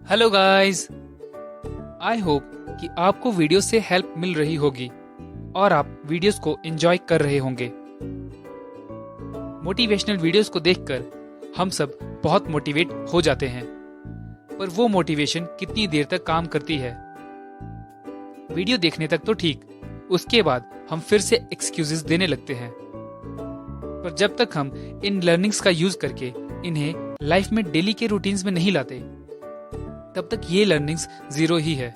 Hello guys, I hope कि आपको video से हेल्प मिल रही होगी और आप वीडियोस को एंजॉय कर रहे होंगे। मोटिवेशनल वीडियोस को देखकर हम सब बहुत मोटिवेट हो जाते हैं, पर वो मोटिवेशन कितनी देर तक काम करती है? वीडियो देखने तक तो ठीक, उसके बाद हम फिर से एक्सक्यूजेस देने लगते हैं। पर जब तक हम इन लर्निंग्स का यूज करके इन्हें लाइफ में डेली के रूटीन्स में नहीं लाते, तब तक ये लर्निंग्स जीरो ही है।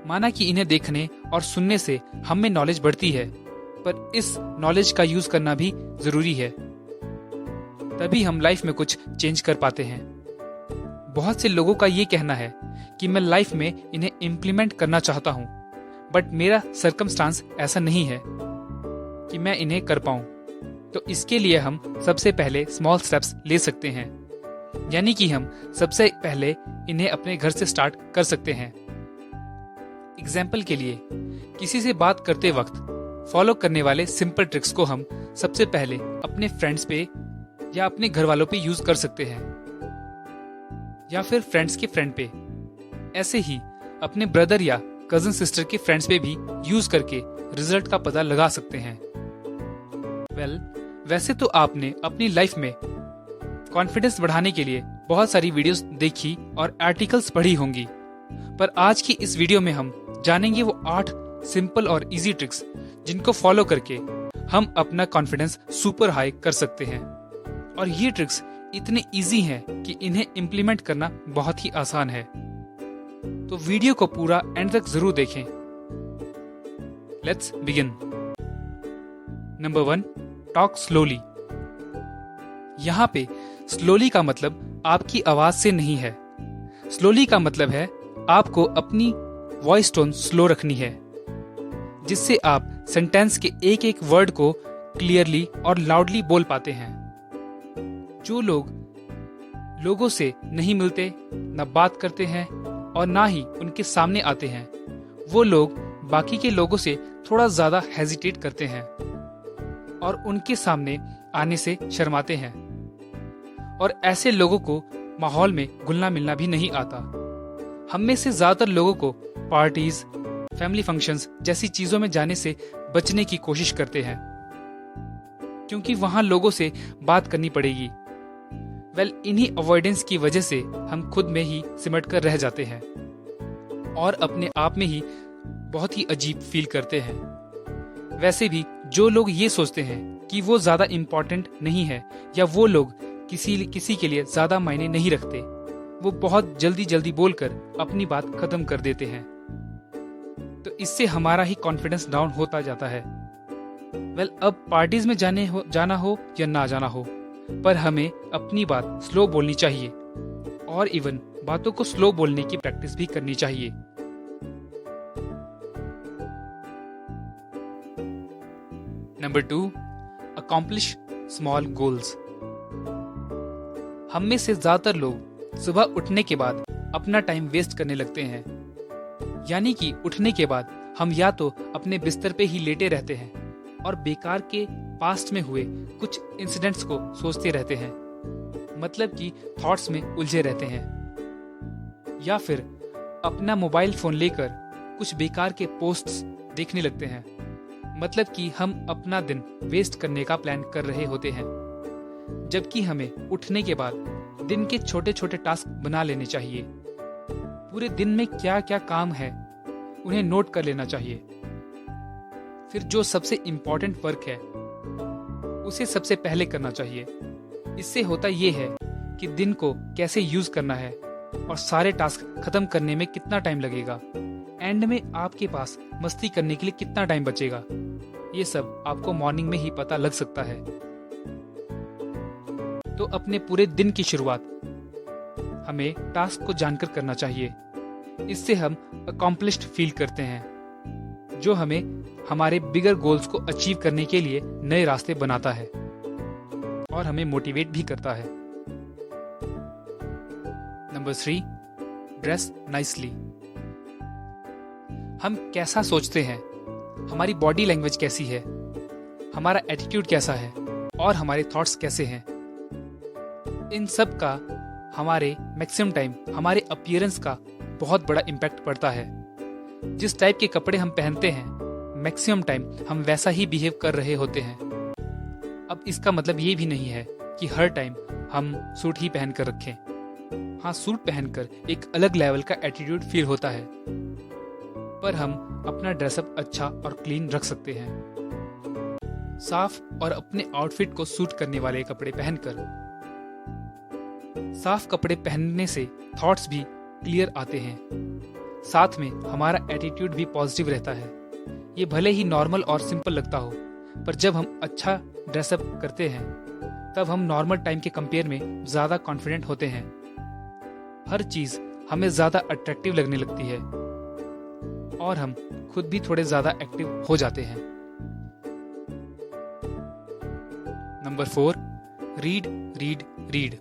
माना कि इन्हें देखने और सुनने से हम में नॉलेज बढ़ती है, पर इस नॉलेज का यूज करना भी जरूरी है, तभी हम लाइफ में कुछ चेंज कर पाते हैं। बहुत से लोगों का ये कहना है कि मैं लाइफ में इन्हें इम्प्लीमेंट करना चाहता हूं, बट मेरा सर्कमस्टांस ऐसा नहीं है कि मैं इन्हें कर पाऊं। तो इसके लिए हम सबसे पहले स्मॉल स्टेप्स ले सकते हैं, यानी कि हम सबसे पहले इन्हें अपने घर से स्टार्ट कर सकते हैं। एग्जाम्पल के लिए, किसी से बात करते वक्त फॉलो करने वाले सिंपल ट्रिक्स को हम सबसे पहले अपने फ्रेंड्स पे या अपने घर वालों पे यूज कर सकते हैं, या फिर फ्रेंड्स के फ्रेंड पे। ऐसे ही अपने ब्रदर या कजन सिस्टर के फ्रेंड्स पे भी यूज करके रिजल्ट का पता लगा सकते हैं। वैसे तो आपने अपनी लाइफ में कॉन्फिडेंस बढ़ाने के लिए बहुत सारी वीडियोस देखी और आर्टिकल्स पढ़ी होंगी, पर आज की इस वीडियो में हम जानेंगे वो 8 सिंपल और इजी ट्रिक्स जिनको फॉलो करके हम अपना कॉन्फिडेंस सुपर हाई कर सकते हैं। और ये ट्रिक्स इतने इजी हैं कि इन्हें इम्प्लीमेंट करना बहुत ही आसान है। तो वीडियो को पूरा एंड तक जरूर देखें। Let's begin. Number 1, talk slowly. यहाँ पे स्लोली का मतलब आपकी आवाज से नहीं है। स्लोली का मतलब है आपको अपनी वॉइस टोन स्लो रखनी है, जिससे आप सेंटेंस के एक एक वर्ड को क्लियरली और लाउडली बोल पाते हैं। जो लोग लोगों से नहीं मिलते, न बात करते हैं और ना ही उनके सामने आते हैं, वो लोग बाकी के लोगों से थोड़ा ज्यादा हेजिटेट करते हैं और उनके सामने आने से शर्माते हैं। और ऐसे लोगों को माहौल में घुलना मिलना भी नहीं आता। हम में से ज्यादातर लोगों को पार्टीज, फैमिली फंक्शंस जैसी चीजों में जाने से बचने की कोशिश करते हैं, क्योंकि वहां लोगों से बात करनी पड़ेगी। इन्हीं अवॉइडेंस की वजह से हम खुद में ही सिमट कर रह जाते हैं और अपने आप में ही बहुत ही अजीब फील करते हैं। वैसे भी जो लोग ये सोचते हैं कि वो ज्यादा इम्पोर्टेंट नहीं है या वो लोग किसी के लिए ज्यादा मायने नहीं रखते, वो बहुत जल्दी बोलकर अपनी बात खत्म कर देते हैं। तो इससे हमारा ही कॉन्फिडेंस डाउन होता जाता है। अब पार्टीज में जाना हो या ना जाना हो, पर हमें अपनी बात स्लो बोलनी चाहिए और इवन बातों को स्लो बोलने की प्रैक्टिस भी करनी चाहिए। Number 2, accomplish small goals. हम में से ज्यादातर लोग सुबह उठने के बाद अपना टाइम वेस्ट करने लगते हैं, यानी कि उठने के बाद हम या तो अपने बिस्तर पे ही लेटे रहते हैं और बेकार के पास्ट में हुए कुछ इंसिडेंट्स को सोचते रहते हैं, मतलब कि थॉट्स में उलझे रहते हैं, या फिर अपना मोबाइल फोन लेकर कुछ बेकार के पोस्ट्स देखने लगते हैं, मतलब कि हम अपना दिन वेस्ट करने का प्लान कर रहे होते हैं। जबकि हमें उठने के बाद दिन के छोटे छोटे टास्क बना लेने चाहिए। पूरे दिन में क्या क्या काम है उन्हें नोट कर लेना चाहिए। फिर जो सबसे इम्पोर्टेंट वर्क है उसे सबसे पहले करना चाहिए। इससे होता ये है कि दिन को कैसे यूज करना है और सारे टास्क खत्म करने में कितना टाइम लगेगा, एंड में आपके पास मस्ती करने के लिए कितना टाइम बचेगा, ये सब आपको मॉर्निंग में ही पता लग सकता है। तो अपने पूरे दिन की शुरुआत हमें टास्क को जानकर करना चाहिए। इससे हम अकॉम्प्लिश्ड फील करते हैं, जो हमें हमारे बिगर गोल्स को अचीव करने के लिए नए रास्ते बनाता है और हमें मोटिवेट भी करता है। Number 3, dress nicely. हम कैसा सोचते हैं, हमारी बॉडी लैंग्वेज कैसी है, हमारा एटीट्यूड कैसा है और हमारे थॉट्स कैसे हैं, इन सब का हमारे मैक्सिमम टाइम हमारे अपीयरेंस का बहुत बड़ा इम्पैक्ट पड़ता है। जिस टाइप के कपड़े हम पहनते हैं, मैक्सिमम टाइम हम वैसा ही बिहेव कर रहे होते हैं। अब इसका मतलब ये भी नहीं है कि हर टाइम हम सूट ही पहन कर रखें। हाँ, सूट पहनकर एक अलग लेवल का एटीट्यूड फील होता है, पर हम अपना ड्रेसअप अच्छा और क्लीन रख सकते हैं। साफ और अपने आउटफिट को सूट करने वाले कपड़े पहनकर। साफ कपड़े पहनने से थॉट्स भी क्लियर आते हैं, साथ में हमारा एटीट्यूड भी पॉजिटिव रहता है। ये भले ही नॉर्मल और सिंपल लगता हो, पर जब हम अच्छा ड्रेसअप करते हैं तब हम नॉर्मल टाइम के कंपेयर में ज्यादा कॉन्फिडेंट होते हैं। हर चीज हमें ज्यादा अट्रैक्टिव लगने लगती है और हम खुद भी थोड़े ज्यादा एक्टिव हो जाते हैं। Number 4, read read read.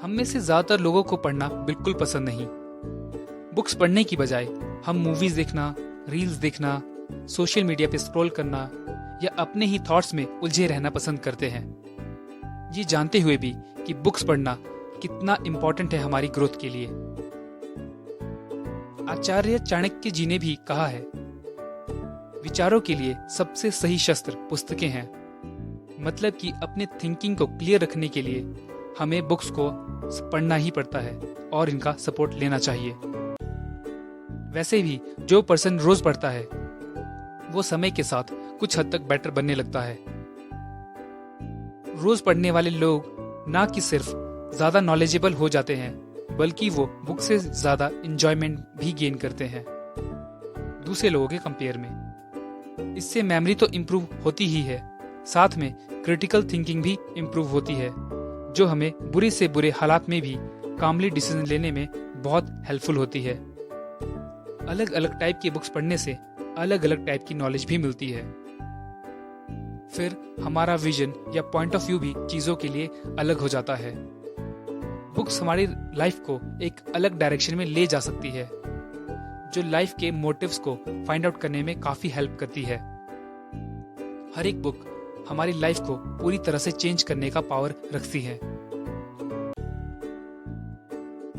हम में से ज्यादातर लोगों को पढ़ना बिल्कुल पसंद नहीं। बुक्स पढ़ने की बजाय हम मूवीज देखना, रील्स देखना, सोशल मीडिया पे स्क्रॉल करना या अपने ही थॉट्स में उलझे रहना पसंद करते हैं, ये जानते हुए भी कि बुक्स पढ़ना कितना इम्पोर्टेंट है हमारी ग्रोथ के लिए। आचार्य चाणक्य जी ने भी कहा है, विचारों के लिए सबसे सही शस्त्र पुस्तकें हैं। मतलब कि अपने थिंकिंग को क्लियर रखने के लिए हमें बुक्स को पढ़ना ही पड़ता है और इनका सपोर्ट लेना चाहिए। वैसे भी जो पर्सन रोज पढ़ता है वो समय के साथ कुछ हद तक बेटर बनने लगता है। रोज पढ़ने वाले लोग ना कि सिर्फ ज्यादा नॉलेजेबल हो जाते हैं, बल्कि वो बुक से ज्यादा एंजॉयमेंट भी गेन करते हैं दूसरे लोगों के कंपेयर में। इससे मेमोरी तो इम्प्रूव होती ही है, साथ में क्रिटिकल थिंकिंग भी इम्प्रूव होती है, जो हमें बुरे से बुरे हालात में भी कामली डिसीजन लेने में बहुत हेल्पफुल होती है। अलग अलग टाइप की बुक्स पढ़ने से अलग अलग टाइप की नॉलेज भी मिलती है। फिर हमारा विजन या पॉइंट ऑफ व्यू भी चीजों के लिए अलग हो जाता है। बुक्स हमारी लाइफ को एक अलग डायरेक्शन में ले जा सकती है, जो लाइफ के मोटिव्स को फाइंड आउट करने में काफी हेल्प करती है। हर एक बुक हमारी लाइफ को पूरी तरह से चेंज करने का पावर रखती है।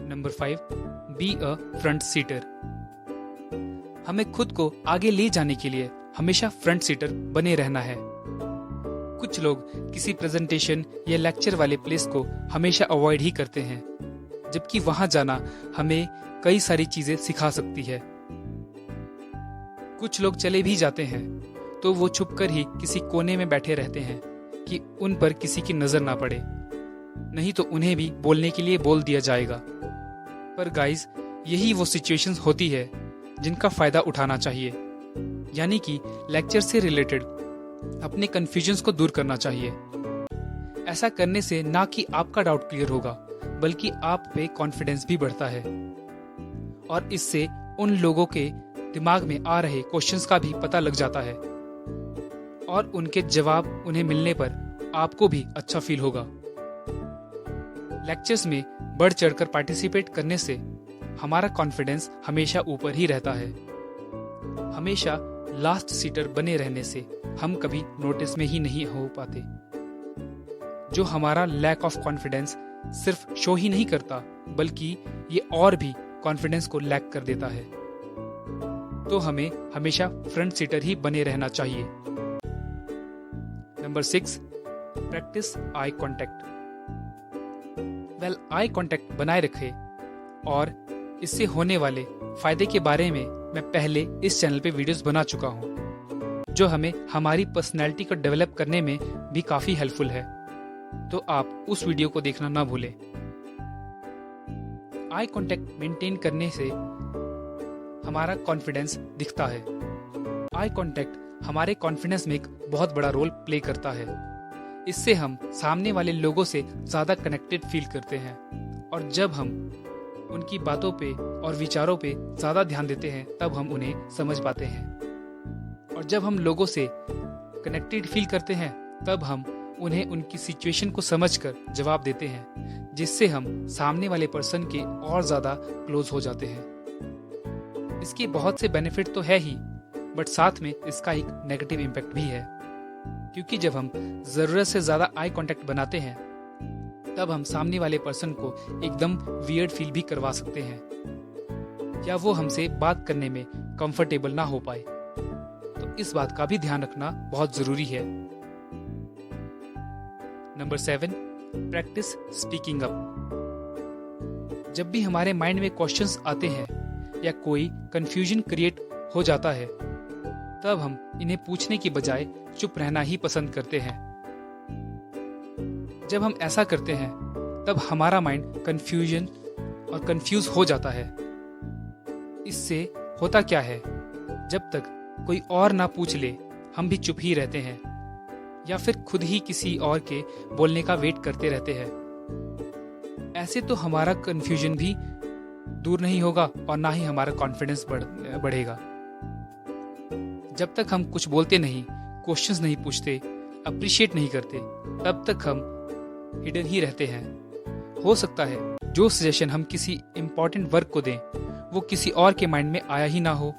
Number 5, be a front seater. हमें खुद को आगे ले जाने के लिए हमेशा फ्रंट सीटर बने रहना है। कुछ लोग किसी प्रेजेंटेशन या लेक्चर वाले प्लेस को हमेशा अवॉइड ही करते हैं, जबकि वहां जाना हमें कई सारी चीजें सिखा सकती है। कुछ लोग चले भी जाते हैं तो वो छुपकर ही किसी कोने में बैठे रहते हैं कि उन पर किसी की नजर ना पड़े, नहीं तो उन्हें भी बोलने के लिए बोल दिया जाएगा। पर गाइस, यही वो सिचुएशंस होती है जिनका फायदा उठाना चाहिए। यानी कि लेक्चर से रिलेटेड अपने कंफ्यूजन्स को दूर करना चाहिए। ऐसा करने से ना कि आपका डाउट क्लियर होगा, बल्कि आप पे कॉन्फिडेंस भी बढ़ता है और इससे उन लोगों के दिमाग में आ रहे क्वेश्चंस का भी पता लग जाता है और उनके जवाब उन्हें मिलने पर आपको भी अच्छा फील होगा। लेक्चर्स में बढ़ चढ़कर पार्टिसिपेट करने से हमारा कॉन्फिडेंस हमेशा ऊपर ही रहता है। हमेशा लास्ट सीटर बने रहने से हम कभी नोटिस में ही नहीं हो पाते, जो हमारा लैक ऑफ कॉन्फिडेंस सिर्फ शो ही नहीं करता, बल्कि ये और भी कॉन्फिडेंस को लैक कर देता है। तो हमें हमेशा फ्रंट सीटर ही बने रहना चाहिए। Number 6, practice eye contact. Eye contact बनाए रखे और इससे होने वाले फायदे के बारे में मैं पहले इस चैनल पे वीडियोस बना चुका हूँ, जो हमें हमारी पर्सनैलिटी को डेवलप करने में भी काफी हेल्पफुल है। तो आप उस वीडियो को देखना ना भूलें। आई कांटेक्ट मेंटेन करने से हमारा कॉन्फिडेंस दिखता है। आई कांटेक्ट हमारे कॉन्फिडेंस में एक बहुत बड़ा रोल प्ले करता है। इससे हम सामने वाले लोगों से ज्यादा कनेक्टेड फील करते हैं और जब हम उनकी बातों पे और विचारों पे ज्यादा ध्यान देते हैं तब हम उन्हें समझ पाते हैं। और जब हम लोगों से कनेक्टेड फील करते हैं तब हम उन्हें उनकी सिचुएशन को समझकर जवाब देते हैं, जिससे हम सामने वाले पर्सन के और ज्यादा क्लोज हो जाते हैं। इसके बहुत से बेनिफिट तो है ही, बट साथ में इसका एक नेगेटिव इम्पैक्ट भी है, क्योंकि जब हम जरूरत से ज्यादा आई कांटेक्ट बनाते हैं तब हम सामने वाले पर्सन को एकदम वियर्ड फील भी करवा सकते हैं या वो हमसे बात करने में कंफर्टेबल ना हो पाए। तो इस बात का भी ध्यान रखना बहुत जरूरी है। Number 7, practice speaking up. जब भी हमारे माइंड में क्वेश्चंस आते हैं या कोई कंफ्यूजन क्रिएट हो जाता है, तब हम इन्हें पूछने की बजाय चुप रहना ही पसंद करते हैं। जब हम ऐसा करते हैं तब हमारा माइंड कंफ्यूज हो जाता है। इससे होता क्या है, जब तक कोई और ना पूछ ले हम भी चुप ही रहते हैं या फिर खुद ही किसी और के बोलने का वेट करते रहते हैं। ऐसे तो हमारा कंफ्यूजन भी दूर नहीं होगा और ना ही हमारा कॉन्फिडेंस बढ़ेगा। जब तक हम कुछ बोलते नहीं, क्वेश्चंस नहीं पूछते, अप्रिशिएट नहीं करते, तब तक हम हिडन ही रहते हैं। हो सकता है जो सजेशन हम किसी इम्पोर्टेंट वर्क को दें वो किसी और के माइंड में आया ही ना हो,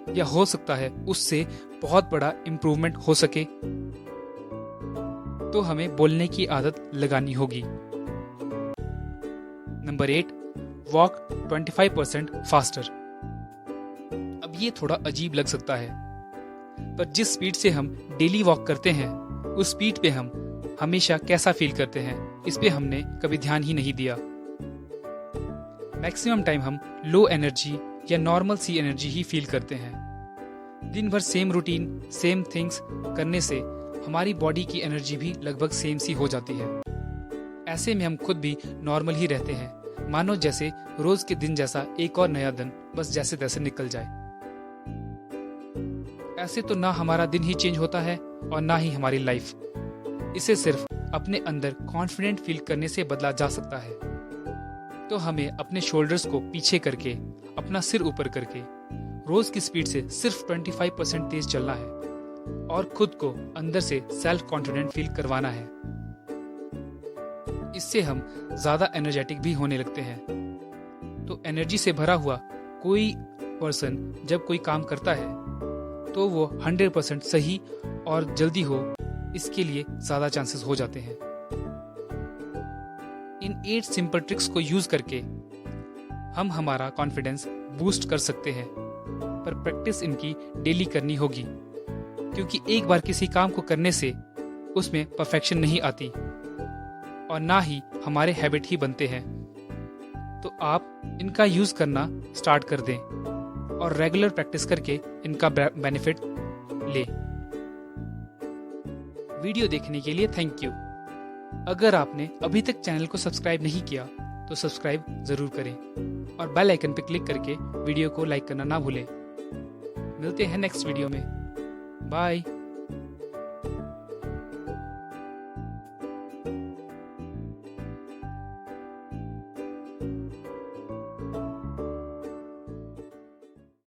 या हो सकता है उससे बहुत बड़ा इम्प्रूवमेंट हो सके। तो हमें बोलने की आदत लगानी होगी। Number 8, walk 25% faster. अब ये थोड़ा अजीब लग सकता है, पर जिस स्पीड से हम डेली वॉक करते हैं उस स्पीड पे हम हमेशा कैसा फील करते हैं इस पे हमने कभी ध्यान ही नहीं दिया। मैक्सिमम टाइम हम लो एनर्जी या नॉर्मल सी एनर्जी ही फील करते हैं। दिन भर सेम रूटीन, सेम थिंग्स करने से हमारी बॉडी की एनर्जी भी लगभग सेम सी हो जाती है। ऐसे में हम खुद भी नॉर्मल ही रहते हैं, मानो जैसे रोज के दिन जैसा एक और नया दिन बस जैसे तैसे निकल जाए। ऐसे तो ना हमारा दिन ही चेंज होता है और ना ही हमारी लाइफ। इसे सिर्फ अपने अंदर कॉन्फिडेंट फील करने से बदला जा सकता है। तो हमें अपने शोल्डर्स को पीछे करके, अपना सिर ऊपर करके रोज की स्पीड से सिर्फ 25% तेज चलना है और खुद को अंदर से सेल्फ कॉन्फिडेंट फील करवाना है। इससे हम ज्यादा एनर्जेटिक भी होने लगते हैं। तो एनर्जी से भरा हुआ कोई पर्सन जब कोई काम करता है तो वो 100% सही और जल्दी हो, इसके लिए ज्यादा चांसेस हो जाते हैं। इन 8 सिंपल ट्रिक्स को यूज करके हम हमारा कॉन्फिडेंस बूस्ट कर सकते हैं, पर प्रैक्टिस इनकी डेली करनी होगी, क्योंकि एक बार किसी काम को करने से उसमें परफेक्शन नहीं आती और ना ही हमारे हैबिट ही बनते हैं। तो आप इनका यूज करना स्टार्ट कर दें और रेगुलर प्रैक्टिस करके इनका बेनिफिट लें। वीडियो देखने के लिए थैंक यू। अगर आपने अभी तक चैनल को सब्सक्राइब नहीं किया तो सब्सक्राइब जरूर करें और बेल आइकन पर क्लिक करके वीडियो को लाइक करना ना भूलें। मिलते हैं नेक्स्ट वीडियो में। बाय।